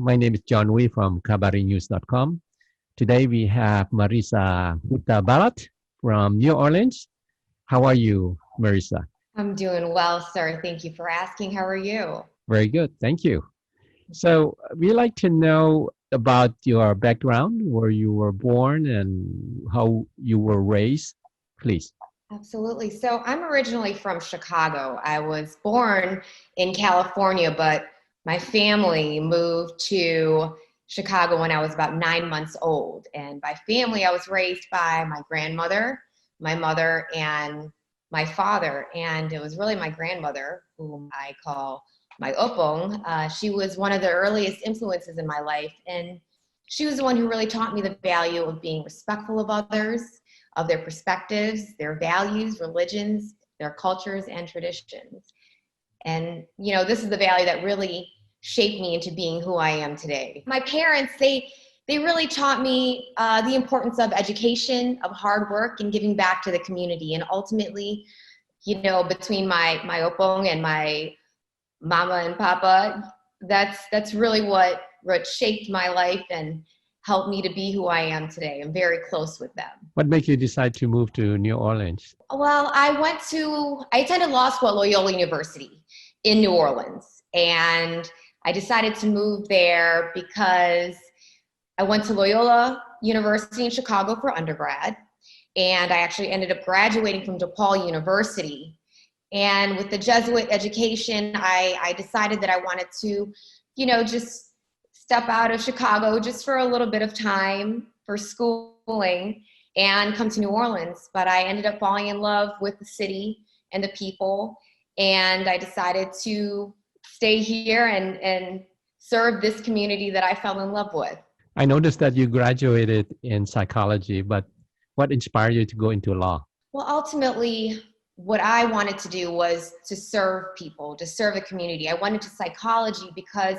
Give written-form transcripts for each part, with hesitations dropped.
My name is John Wee from KabariNews.com. Today we have Marissa Hutabarat from New Orleans. How are you, Marissa? I'm doing well, sir. Thank you for asking. How are you? Very good. Thank you. So we'd like to know about your background, where you were born and how you were raised, please. Absolutely. So I'm originally from Chicago. I was born in California, but my family moved to Chicago when I was about 9 months old. And by family, I was raised by my grandmother, my mother, and my father. And it was really my grandmother, whom I call my opong. She was one of the earliest influences in my life. And she was the one who really taught me the value of being respectful of others, of their perspectives, their values, religions, their cultures, and traditions. And, you know, this is the value that really shaped me into being who I am today. My parents, they really taught me the importance of education, of hard work, and giving back to the community. And ultimately, you know, between my opong and my mama and papa, that's really what shaped my life and helped me to be who I am today. I'm very close with them. What made you decide to move to New Orleans? Well, I attended law school at Loyola University in New Orleans. And I decided to move there because I went to Loyola University in Chicago for undergrad. And I actually ended up graduating from DePaul University. And with the Jesuit education, I decided that I wanted to, you know, just step out of Chicago just for a little bit of time for schooling and come to New Orleans. But I ended up falling in love with the city and the people. And I decided to stay here and serve this community that I fell in love with. I noticed that you graduated in psychology, but what inspired you to go into law? Well, ultimately, what I wanted to do was to serve people, to serve the community. I went into psychology because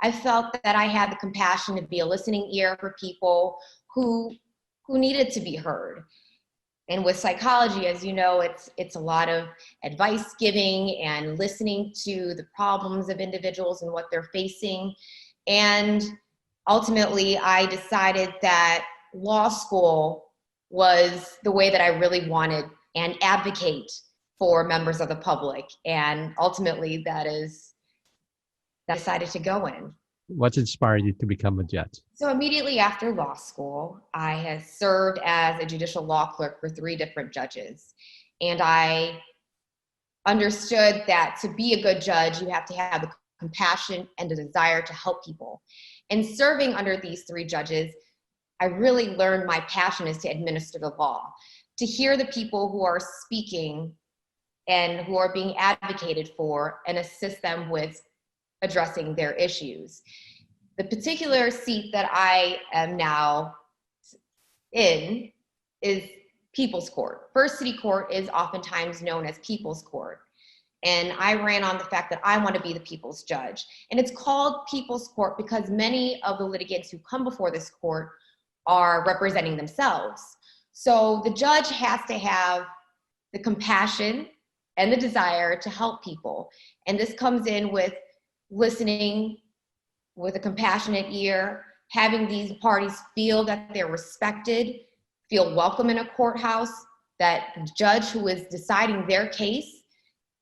I felt that I had the compassion to be a listening ear for people who needed to be heard. And with psychology, as you know, it's a lot of advice giving and listening to the problems of individuals and what they're facing. And ultimately, I decided that law school was the way that I really wanted and advocate for members of the public. And ultimately, that I decided to go in. What inspired you to become a judge? So immediately after law school, I had served as a judicial law clerk for 3 different judges. And I understood that to be a good judge, you have to have the compassion and the desire to help people. And serving under these 3 judges, I really learned my passion is to administer the law, to hear the people who are speaking and who are being advocated for and assist them with addressing their issues. The particular seat that I am now in is People's Court. First City Court is oftentimes known as People's Court. And I ran on the fact that I want to be the people's judge. And it's called People's Court because many of the litigants who come before this court are representing themselves. So the judge has to have the compassion and the desire to help people. And this comes in with listening with a compassionate ear, having these parties feel that they're respected, feel welcome in a courthouse, that the judge who is deciding their case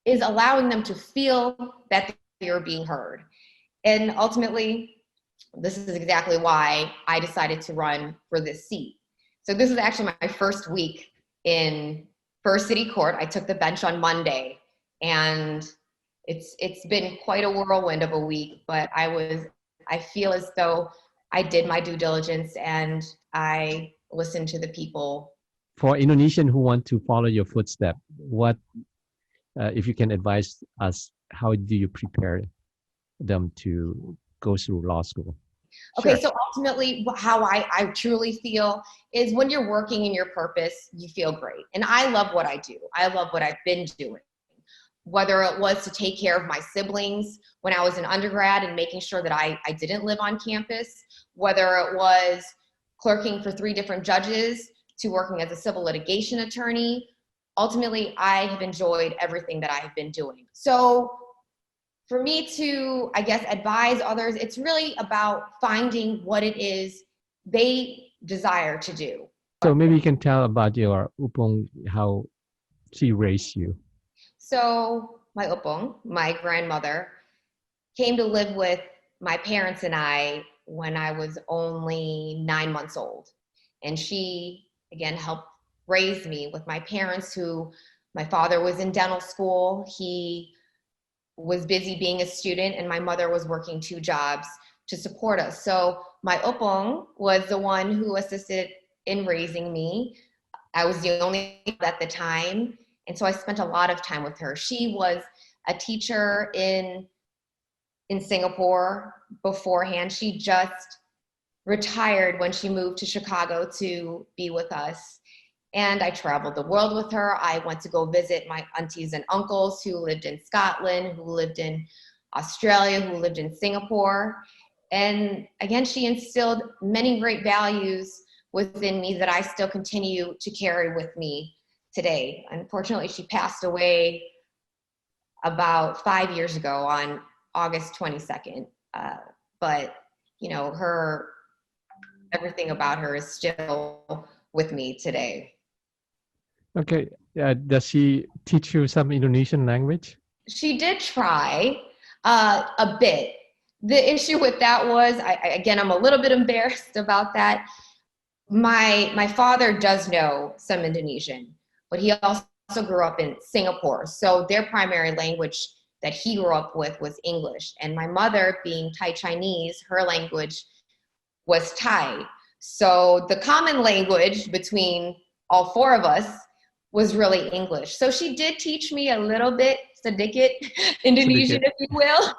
is allowing them to feel that they're being heard. And ultimately, this is exactly why I decided to run for this seat. So this is actually my first week in First City Court. I took the bench on Monday, and it's been quite a whirlwind of a week, but I feel as though I did my due diligence and I listened to the people. For Indonesians who want to follow your footsteps, what, if you can advise us, how do you prepare them to go through law school? Okay, Sure. so ultimately how I truly feel is when you're working in your purpose, you feel great. And I love what I do. I love what I've been doing. Whether it was to take care of my siblings when I was in undergrad and making sure that I didn't live on campus, whether it was clerking for 3 different judges to working as a civil litigation attorney, ultimately I have enjoyed everything that I have been doing. So for me to, I guess, advise others, it's really about finding what it is they desire to do. So maybe you can tell about your upong, how she raised you. So my upong, my grandmother, came to live with my parents and I when I was only 9 months old. And she, again, helped raise me with my parents who, my father was in dental school. He was busy being a student and my mother was working 2 jobs to support us. So my upong was the one who assisted in raising me. I was the only at the time. And so I spent a lot of time with her. She was a teacher in Singapore beforehand. She just retired when she moved to Chicago to be with us. And I traveled the world with her. I went to go visit my aunties and uncles who lived in Scotland, who lived in Australia, who lived in Singapore. And again, she instilled many great values within me that I still continue to carry with me today. Unfortunately, she passed away about 5 years ago on August 22nd. But, you know, everything about her is still with me today. Okay. Does she teach you some Indonesian language? She did try a bit. The issue with that was, again, I'm a little bit embarrassed about that. My father does know some Indonesian, but he also grew up in Singapore. So their primary language that he grew up with was English. And my mother, being Thai Chinese, her language was Thai. So the common language between all 4 of us was really English. So she did teach me a little bit, sedikit Indonesian, if you will.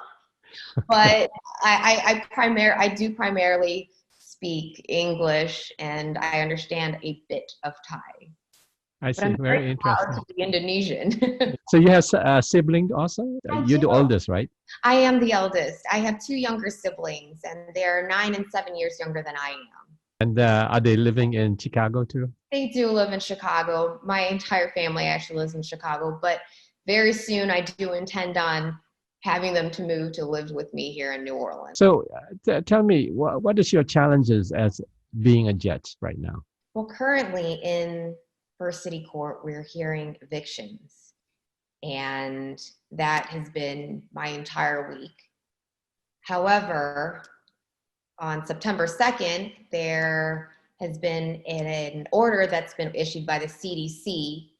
But I do primarily speak English and I understand a bit of Thai. I see. Very interesting. To be Indonesian. So you have a sibling also? You're the oldest, right? I am the eldest. I have 2 younger siblings and they're 9 and 7 years younger than I am. And are they living in Chicago too? They do live in Chicago. My entire family actually lives in Chicago, but very soon I do intend on having them to move to live with me here in New Orleans. So tell me, what is your challenges as being a judge right now? Well, currently in First City Court, we're hearing evictions, and that has been my entire week. However, on September 2nd, there has been an order that's been issued by the CDC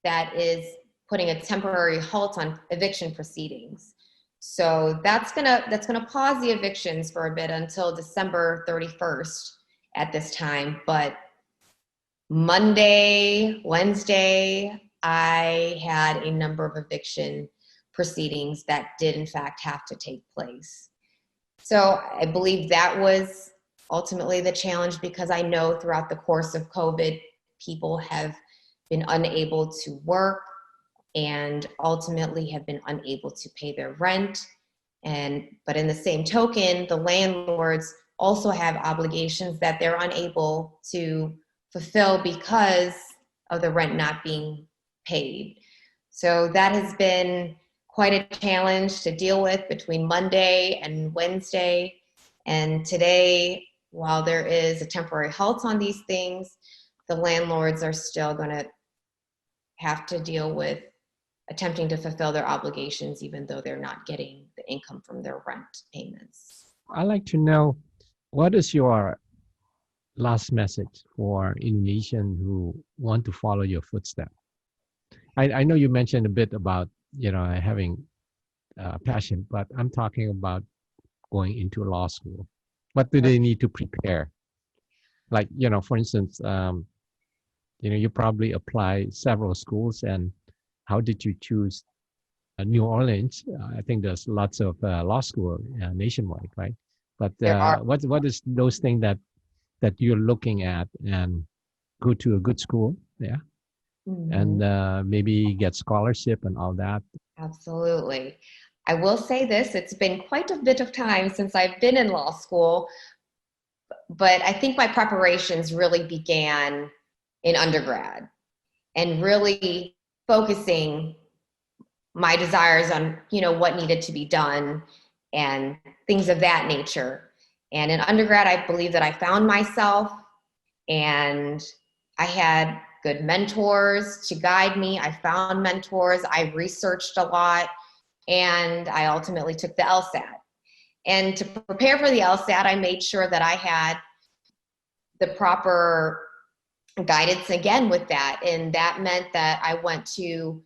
that is putting a temporary halt on eviction proceedings. So that's gonna pause the evictions for a bit until December 31st at this time. But Monday, Wednesday, I had a number of eviction proceedings that did in fact have to take place. So I believe that was ultimately the challenge because I know throughout the course of COVID, people have been unable to work and ultimately have been unable to pay their rent. But in the same token, the landlords also have obligations that they're unable to fulfill because of the rent not being paid. So that has been quite a challenge to deal with between Monday and Wednesday. And today, while there is a temporary halt on these things, the landlords are still going to have to deal with attempting to fulfill their obligations, even though they're not getting the income from their rent payments. I'd like to know, what is your last message for Indonesians who want to follow your footsteps? I know you mentioned a bit about, having passion, but I'm talking about going into law school. What do they need to prepare? Like, for instance, you probably apply several schools, and how did you choose New Orleans? I think there's lots of law school nationwide, right? But what is those things that you're looking at and go to a good school, yeah, and maybe get scholarship and all that? Absolutely. I will say this, it's been quite a bit of time since I've been in law school, but I think my preparations really began in undergrad and really focusing my desires on, what needed to be done and things of that nature. And in undergrad, I believe that I found myself, and I had good mentors to guide me. I found mentors. I researched a lot, and I ultimately took the LSAT. And to prepare for the LSAT, I made sure that I had the proper guidance again with that. And that meant that I went to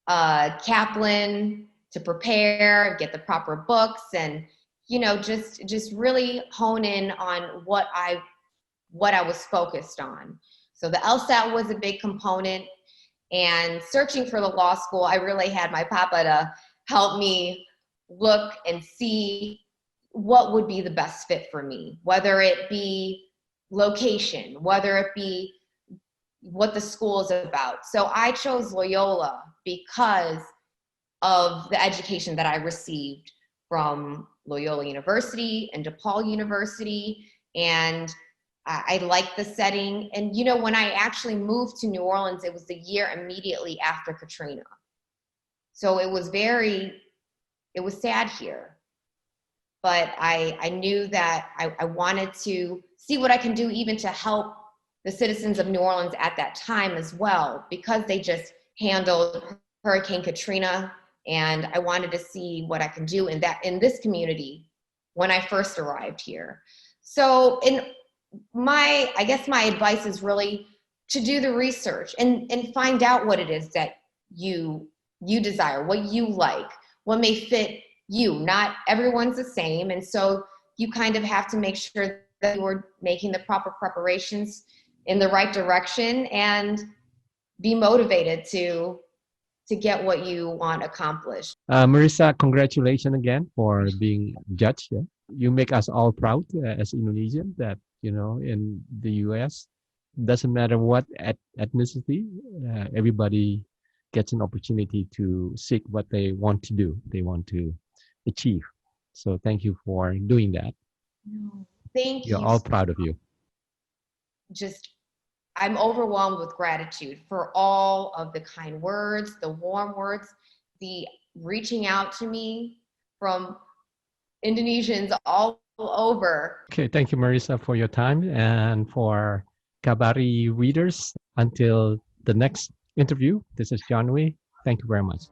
Kaplan to prepare, get the proper books, and just really hone in on what I was focused on. So the LSAT was a big component, and searching for the law school, I really had my papa to help me look and see what would be the best fit for me, whether it be location, whether it be what the school is about. So I chose Loyola because of the education that I received from Loyola University and DePaul University. And I liked the setting. And, when I actually moved to New Orleans, it was the year immediately after Katrina. So it was sad here. But I knew that I wanted to see what I can do even to help the citizens of New Orleans at that time as well, because they just handled Hurricane Katrina. And I wanted to see what I can do in this community when I first arrived here. So my advice is really to do the research and find out what it is that you desire, what you like, what may fit you. Not everyone's the same. And so you kind of have to make sure that you're making the proper preparations in the right direction and be motivated to get what you want accomplished. Marissa, congratulations again for being judge. Yeah? You make us all proud as Indonesian that, in the US, doesn't matter what ethnicity, everybody gets an opportunity to seek what they want to do, they want to achieve. So thank you for doing that. Thank you. We're all proud of you. I'm overwhelmed with gratitude for all of the kind words, the warm words, the reaching out to me from Indonesians all over. Okay, thank you, Marissa, for your time, and for Kabari readers. Until the next interview, this is John Wee. Thank you very much.